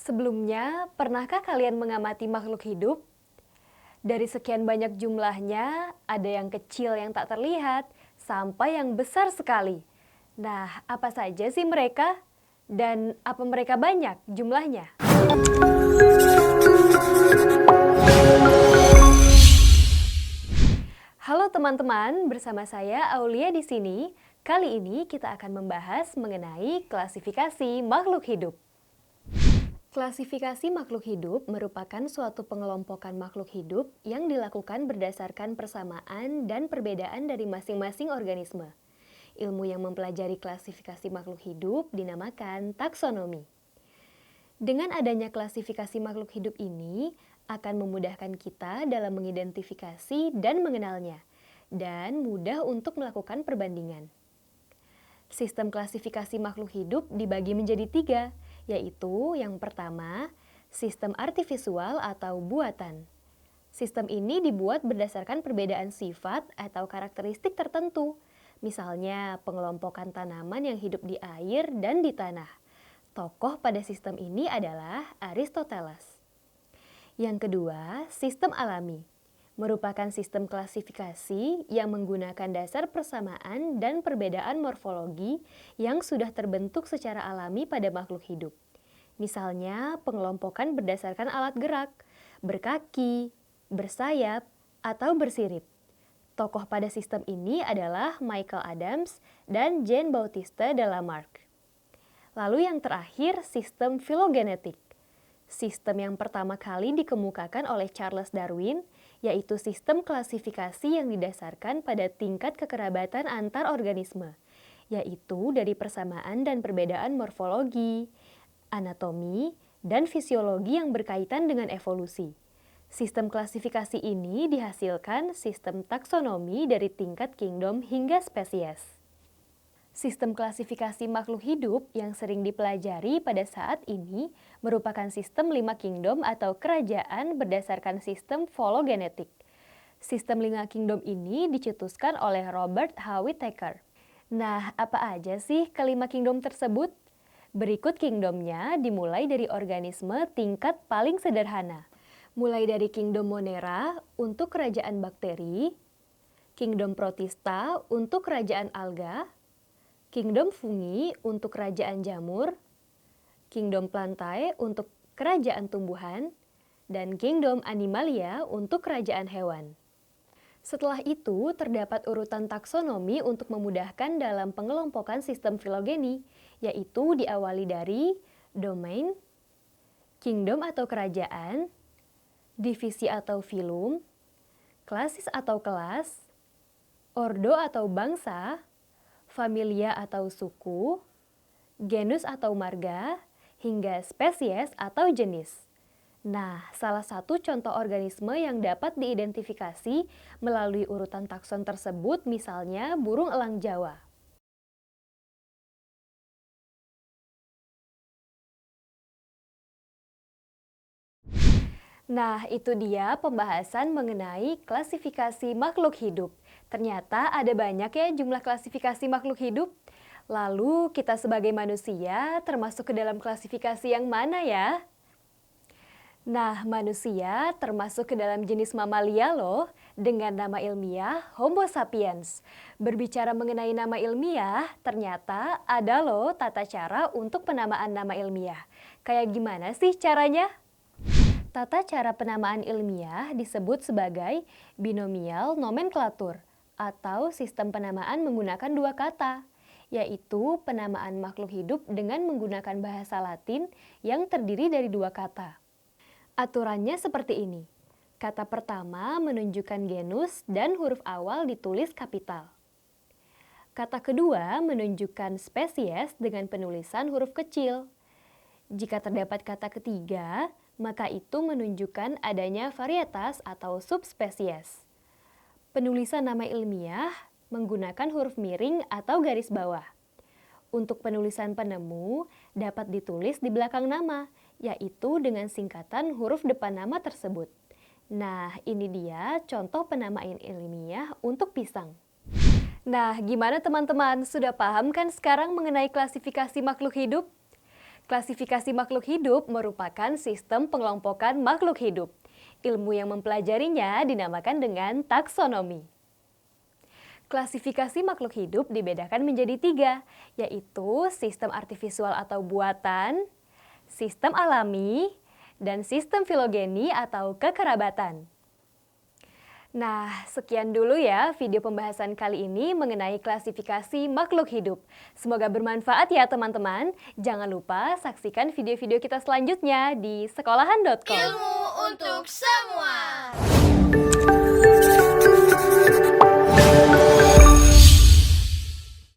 Sebelumnya, pernahkah kalian mengamati makhluk hidup? Dari sekian banyak jumlahnya, ada yang kecil yang tak terlihat, sampai yang besar sekali. Nah, apa saja sih mereka? Dan apa mereka banyak jumlahnya? Halo teman-teman, bersama saya Aulia di sini. Kali ini kita akan membahas mengenai klasifikasi makhluk hidup. Klasifikasi makhluk hidup merupakan suatu pengelompokan makhluk hidup yang dilakukan berdasarkan persamaan dan perbedaan dari masing-masing organisme. Ilmu yang mempelajari klasifikasi makhluk hidup dinamakan taksonomi. Dengan adanya klasifikasi makhluk hidup ini, akan memudahkan kita dalam mengidentifikasi dan mengenalnya, dan mudah untuk melakukan perbandingan. Sistem klasifikasi makhluk hidup dibagi menjadi 3, yaitu yang pertama, sistem artifisial atau buatan. Sistem ini dibuat berdasarkan perbedaan sifat atau karakteristik tertentu, misalnya pengelompokan tanaman yang hidup di air dan di tanah. Tokoh pada sistem ini adalah Aristoteles. Yang kedua, sistem alami. Merupakan sistem klasifikasi yang menggunakan dasar persamaan dan perbedaan morfologi yang sudah terbentuk secara alami pada makhluk hidup. Misalnya, pengelompokan berdasarkan alat gerak, berkaki, bersayap, atau bersirip. Tokoh pada sistem ini adalah Michael Adams dan Jean Baptiste de Lamarck. Lalu yang terakhir, sistem filogenetik. Sistem yang pertama kali dikemukakan oleh Charles Darwin, yaitu sistem klasifikasi yang didasarkan pada tingkat kekerabatan antar organisme, yaitu dari persamaan dan perbedaan morfologi, anatomi, dan fisiologi yang berkaitan dengan evolusi. Sistem klasifikasi ini dihasilkan sistem taksonomi dari tingkat kingdom hingga spesies. Sistem klasifikasi makhluk hidup yang sering dipelajari pada saat ini merupakan sistem 5 kingdom atau kerajaan berdasarkan sistem filogenetik. Sistem 5 kingdom ini dicetuskan oleh Robert H. Whittaker. Nah, apa aja sih kelima kingdom tersebut? Berikut kingdomnya dimulai dari organisme tingkat paling sederhana. Mulai dari kingdom Monera untuk kerajaan bakteri, kingdom Protista untuk kerajaan alga, kingdom Fungi untuk kerajaan jamur, kingdom Plantae untuk kerajaan tumbuhan, dan kingdom Animalia untuk kerajaan hewan. Setelah itu, terdapat urutan taksonomi untuk memudahkan dalam pengelompokan sistem filogeni, yaitu diawali dari domain, kingdom atau kerajaan, divisi atau filum, klasis atau kelas, ordo atau bangsa, familia atau suku, genus atau marga, hingga spesies atau jenis. Nah, salah satu contoh organisme yang dapat diidentifikasi melalui urutan takson tersebut misalnya burung elang Jawa. Nah, itu dia pembahasan mengenai klasifikasi makhluk hidup. Ternyata ada banyak ya jumlah klasifikasi makhluk hidup. Lalu kita sebagai manusia termasuk ke dalam klasifikasi yang mana ya? Nah, manusia termasuk ke dalam jenis mamalia loh dengan nama ilmiah Homo sapiens. Berbicara mengenai nama ilmiah, ternyata ada loh tata cara untuk penamaan nama ilmiah. Kayak gimana sih caranya? Tata cara penamaan ilmiah disebut sebagai binomial nomenklatur atau sistem penamaan menggunakan 2 kata, yaitu penamaan makhluk hidup dengan menggunakan bahasa Latin yang terdiri dari 2 kata. Aturannya seperti ini. Kata pertama menunjukkan genus dan huruf awal ditulis kapital. Kata kedua menunjukkan spesies dengan penulisan huruf kecil. Jika terdapat kata ketiga, maka itu menunjukkan adanya varietas atau subspesies. Penulisan nama ilmiah menggunakan huruf miring atau garis bawah. Untuk penulisan penemu dapat ditulis di belakang nama, yaitu dengan singkatan huruf depan nama tersebut. Nah, ini dia contoh penamaan ilmiah untuk pisang. Nah, gimana teman-teman? Sudah paham kan sekarang mengenai klasifikasi makhluk hidup? Klasifikasi makhluk hidup merupakan sistem pengelompokan makhluk hidup. Ilmu yang mempelajarinya dinamakan dengan taksonomi. Klasifikasi makhluk hidup dibedakan menjadi 3, yaitu sistem artifisial atau buatan, sistem alami, dan sistem filogeni atau kekerabatan. Nah, sekian dulu ya video pembahasan kali ini mengenai klasifikasi makhluk hidup. Semoga bermanfaat ya teman-teman. Jangan lupa saksikan video-video kita selanjutnya di sekolahan.com. Ilmu untuk semua.